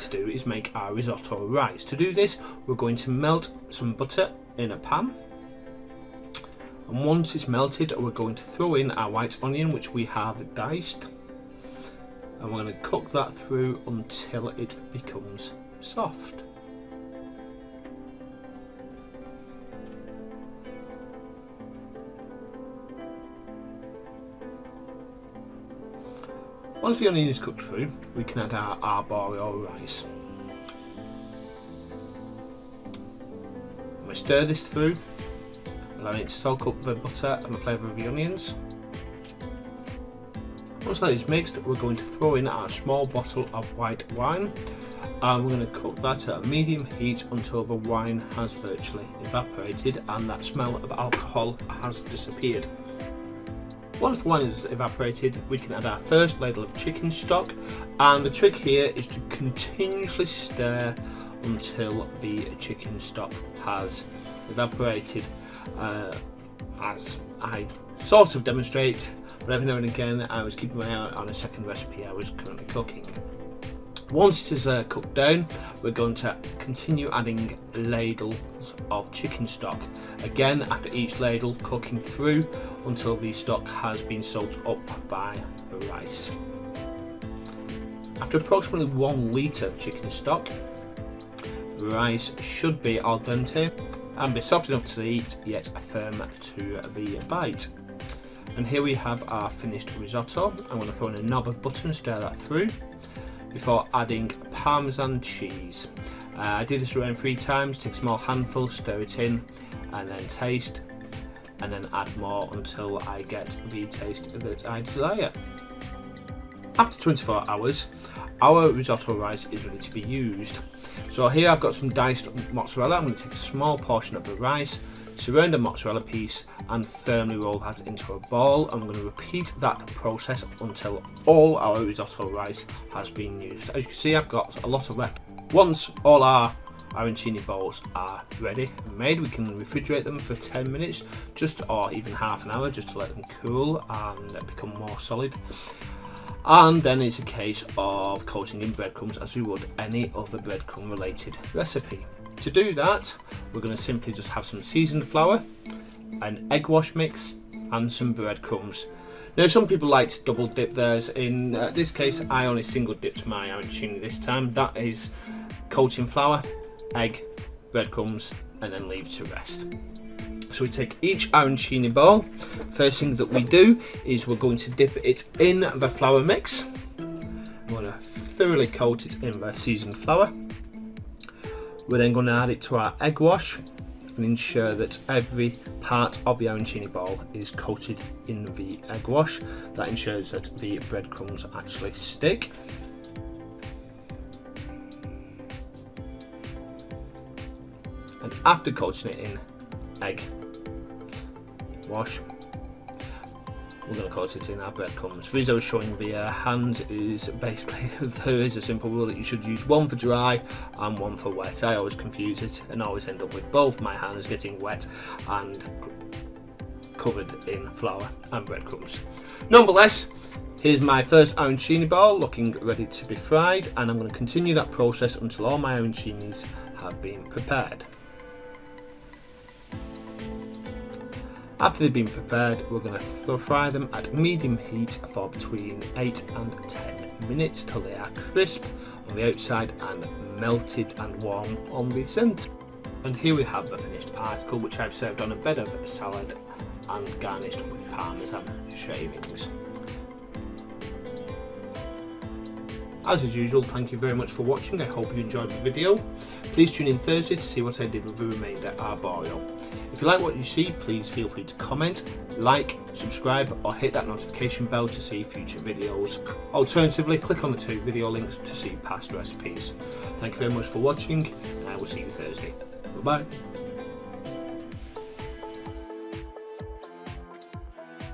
to do is make our risotto rice. To do this, we're going to melt some butter in a pan. And once it's melted, we're going to throw in our white onion, which we have diced. And we're going to cook that through until it becomes soft. Once the onion is cooked through, we can add our arborio rice. We stir this through, allowing it to soak up the butter and the flavour of the onions. Once that is mixed, we're going to throw in our small bottle of white wine, and we're going to cook that at a medium heat until the wine has virtually evaporated and that smell of alcohol has disappeared. Once the wine is evaporated, we can add our first ladle of chicken stock, and the trick here is to continuously stir until the chicken stock has evaporated, as I sort of demonstrate, but every now and again I was keeping my eye on a second recipe I was currently cooking. Once it is cooked down, we're going to continue adding ladles of chicken stock. Again, after each ladle, cooking through until the stock has been soaked up by the rice. After approximately 1 litre of chicken stock, the rice should be al dente and be soft enough to eat, yet firm to the bite. And here we have our finished risotto. I'm going to throw in a knob of butter and stir that through before adding parmesan cheese. I do this around 3 times, take a small handful, stir it in, and then taste, and then add more until I get the taste that I desire. After 24 hours, our risotto rice is ready to be used. So here I've got some diced mozzarella. I'm going to take a small portion of the rice, surround a mozzarella piece and firmly roll that into a ball. I'm going to repeat that process until all our risotto rice has been used. As you can see, I've got a lot of left. Once all our arancini balls are ready and made, we can refrigerate them for 10 minutes or even half an hour, just to let them cool and become more solid. And then it's a case of coating in breadcrumbs as we would any other breadcrumb related recipe. To do that, we're going to simply just have some seasoned flour, an egg wash mix and some breadcrumbs. Now some people like to double dip theirs. In this case I only single dipped my arancini this time. That is coat in flour, egg, breadcrumbs and then leave to rest. So we take each arancini ball. First thing that we do is we're going to dip it in the flour mix. We're going to thoroughly coat it in the seasoned flour. We're then going to add it to our egg wash and ensure that every part of the arancini ball is coated in the egg wash. That ensures that the breadcrumbs actually stick. And after coating it in egg wash, we're going to coat it in our breadcrumbs. The reason I was showing the hands is basically there is a simple rule that you should use one for dry and one for wet. I always confuse it and always end up with both my hands getting wet and covered in flour and breadcrumbs. Nonetheless, here's my first arancini ball looking ready to be fried, and I'm going to continue that process until all my arancinis have been prepared. After they've been prepared, we're going to fry them at medium heat for between 8 and 10 minutes till they are crisp on the outside and melted and warm on the centre. And here we have the finished article, which I've served on a bed of salad and garnished with parmesan shavings. As is usual, thank you very much for watching. I hope you enjoyed the video. Please tune in Thursday to see what I did with the remainder Arborio. If you like what you see, please feel free to comment, like, subscribe or hit that notification bell to see future videos. Alternatively, click on the 2 video links to see past recipes. Thank you very much for watching and I will see you Thursday. Bye bye.